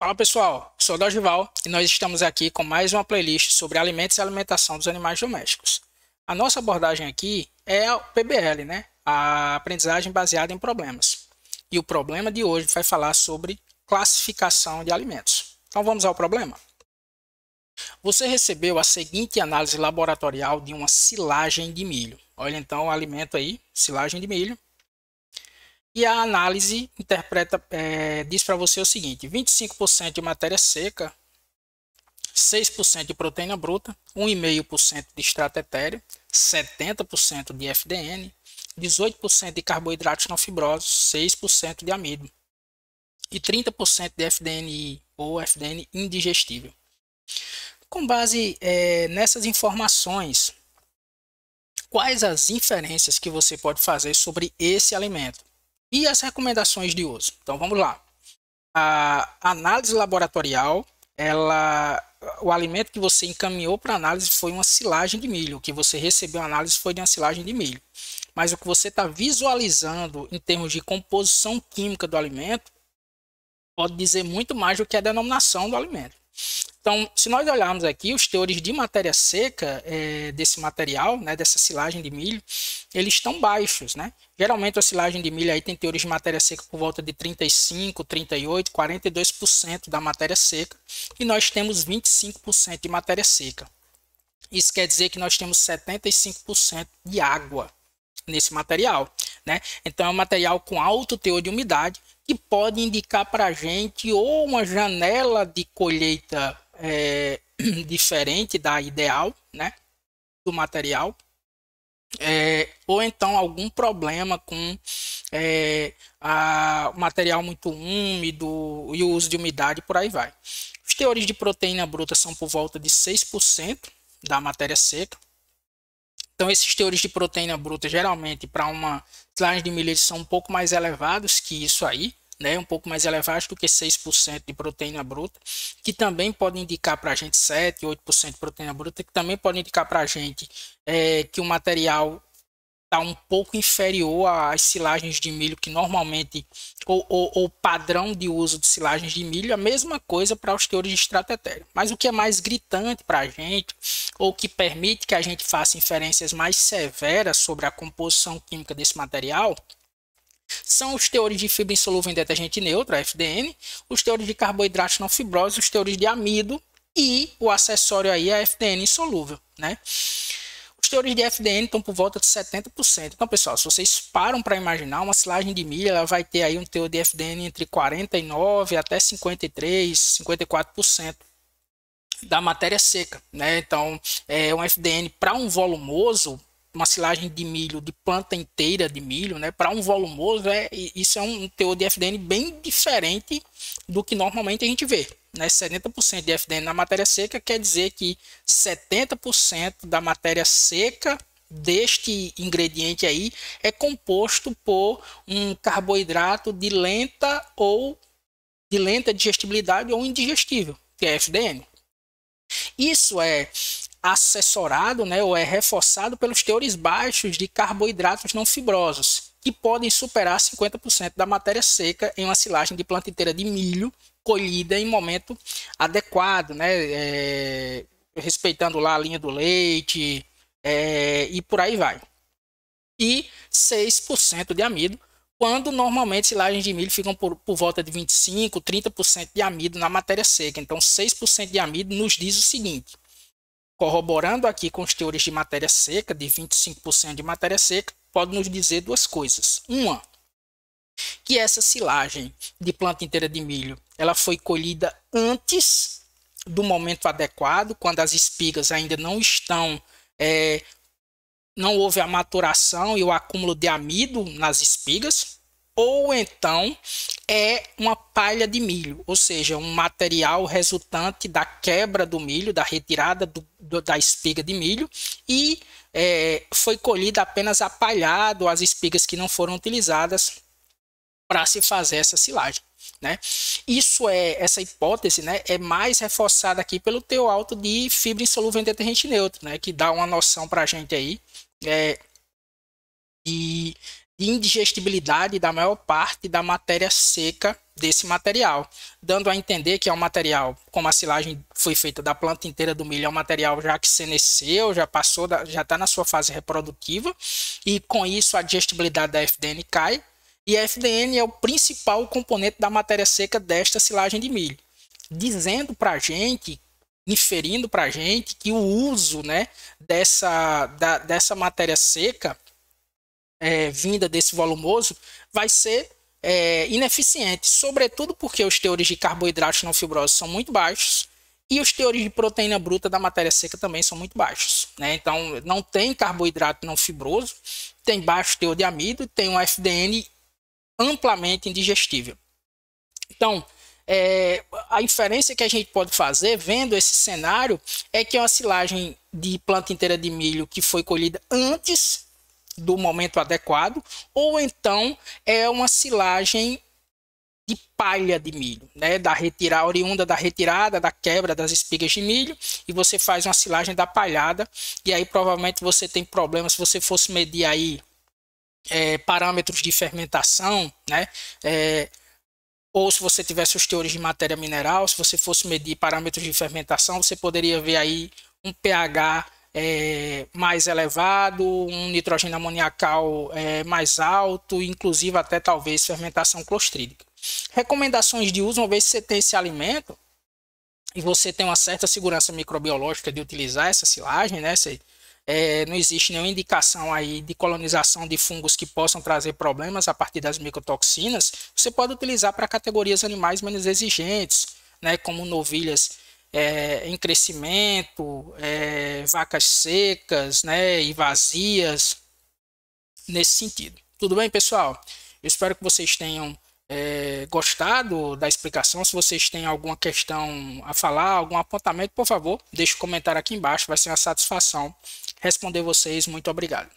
Fala pessoal, sou o Dorival e nós estamos aqui com mais uma playlist sobre alimentos e alimentação dos animais domésticos. A nossa abordagem aqui é o PBL, né? A aprendizagem baseada em problemas. E o problema de hoje vai falar sobre classificação de alimentos. Então vamos ao problema. Você recebeu a seguinte análise laboratorial de uma silagem de milho. Olha então o alimento aí, silagem de milho. E a análise diz para você o seguinte: 25% de matéria seca, 6% de proteína bruta, 1,5% de extrato etéreo, 70% de FDN, 18% de carboidratos não fibrosos, 6% de amido e 30% de FDNI ou FDN indigestível. Com base nessas informações, quais as inferências que você pode fazer sobre esse alimento? E as recomendações de uso? Então vamos lá. A análise laboratorial, o alimento que você encaminhou para análise foi uma silagem de milho. O que você recebeu a análise foi de uma silagem de milho. Mas o que você está visualizando em termos de composição química do alimento pode dizer muito mais do que a denominação do alimento. Então, se nós olharmos aqui, os teores de matéria seca desse material, né, dessa silagem de milho, eles estão baixos, né? Geralmente a silagem de milho aí tem teores de matéria seca por volta de 35, 38, 42% da matéria seca, e nós temos 25% de matéria seca. Isso quer dizer que nós temos 75% de água nesse material, né? Então é um material com alto teor de umidade que pode indicar para a gente ou uma janela de colheita diferente da ideal, né, do material, ou então algum problema com o material muito úmido e o uso de umidade, por aí vai. Os teores de proteína bruta são por volta de 6% da matéria seca. Então, esses teores de proteína bruta, geralmente, para uma silagem de milho, eles são um pouco mais elevados que isso aí, né? Um pouco mais elevados do que 6% de proteína bruta, que também pode indicar para a gente 7, 8% de proteína bruta, que também pode indicar para a gente que o material está um pouco inferior às silagens de milho que normalmente, ou padrão de uso de silagens de milho, a mesma coisa para os teores de extrato etéreo. Mas o que é mais gritante para a gente, ou que permite que a gente faça inferências mais severas sobre a composição química desse material, são os teores de fibra insolúvel em detergente neutro, FDN, os teores de carboidratos não fibrosos, os teores de amido e o acessório aí é a FDN insolúvel, né? Os teores de FDN estão por volta de 70%. Então, pessoal, se vocês param para imaginar, uma silagem de milho ela vai ter aí um teor de FDN entre 49% até 53%, 54% da matéria seca, né? Então, um FDN para um volumoso, uma silagem de milho, de planta inteira de milho, né? Para um volumoso, isso é um teor de FDN bem diferente do que normalmente a gente vê, né? 70% de FDN na matéria seca quer dizer que 70% da matéria seca deste ingrediente aí é composto por um carboidrato de lenta digestibilidade ou indigestível, que é FDN. Isso é assessorado, né, ou é reforçado pelos teores baixos de carboidratos não fibrosos, que podem superar 50% da matéria seca em uma silagem de planta inteira de milho colhida em momento adequado, né, respeitando lá a linha do leite e por aí vai. E 6% de amido, quando normalmente silagens de milho ficam por volta de 25%, 30% de amido na matéria seca. Então 6% de amido nos diz o seguinte: corroborando aqui com os teores de matéria seca, de 25% de matéria seca, pode nos dizer duas coisas. Uma, que essa silagem de planta inteira de milho ela foi colhida antes do momento adequado, quando as espigas ainda não estão, não houve a maturação e o acúmulo de amido nas espigas, ou então é uma palha de milho, ou seja, um material resultante da quebra do milho, da retirada da espiga de milho, e foi colhida apenas a palhado, as espigas que não foram utilizadas para se fazer essa silagem, né? Essa hipótese, né, é mais reforçada aqui pelo teor alto de fibra insolúvel em detergente neutro, né, que dá uma noção para a gente aí de de indigestibilidade da maior parte da matéria seca desse material, dando a entender que é um material, como a silagem foi feita da planta inteira do milho, é um material já que senesceu, já passou, já está na sua fase reprodutiva, e com isso a digestibilidade da FDN cai, e a FDN é o principal componente da matéria seca desta silagem de milho, dizendo para a gente, inferindo para a gente que o uso, né, dessa matéria seca vinda desse volumoso vai ser ineficiente, sobretudo porque os teores de carboidratos não fibrosos são muito baixos e os teores de proteína bruta da matéria seca também são muito baixos, né? Então não tem carboidrato não fibroso, tem baixo teor de amido e tem um FDN amplamente indigestível. Então, a inferência que a gente pode fazer vendo esse cenário é que é uma silagem de planta inteira de milho que foi colhida antes do momento adequado, ou então é uma silagem de palha de milho, né, oriunda da retirada, da quebra das espigas de milho, e você faz uma silagem da palhada, e aí provavelmente você tem problemas. Se você fosse medir aí parâmetros de fermentação, né, ou se você tivesse os teores de matéria mineral, se você fosse medir parâmetros de fermentação, você poderia ver aí um pH mais elevado, um nitrogênio amoniacal mais alto, inclusive até talvez fermentação clostrídica. Recomendações de uso: uma vez que você tem esse alimento e você tem uma certa segurança microbiológica de utilizar essa silagem, né? Não existe nenhuma indicação aí de colonização de fungos que possam trazer problemas a partir das micotoxinas. Você pode utilizar para categorias animais menos exigentes, né, como novilhas em crescimento, vacas secas, né, e vazias, nesse sentido. Tudo bem, pessoal? Eu espero que vocês tenham gostado da explicação. Se vocês têm alguma questão a falar, algum apontamento, por favor, deixe um comentário aqui embaixo. Vai ser uma satisfação responder vocês. Muito obrigado.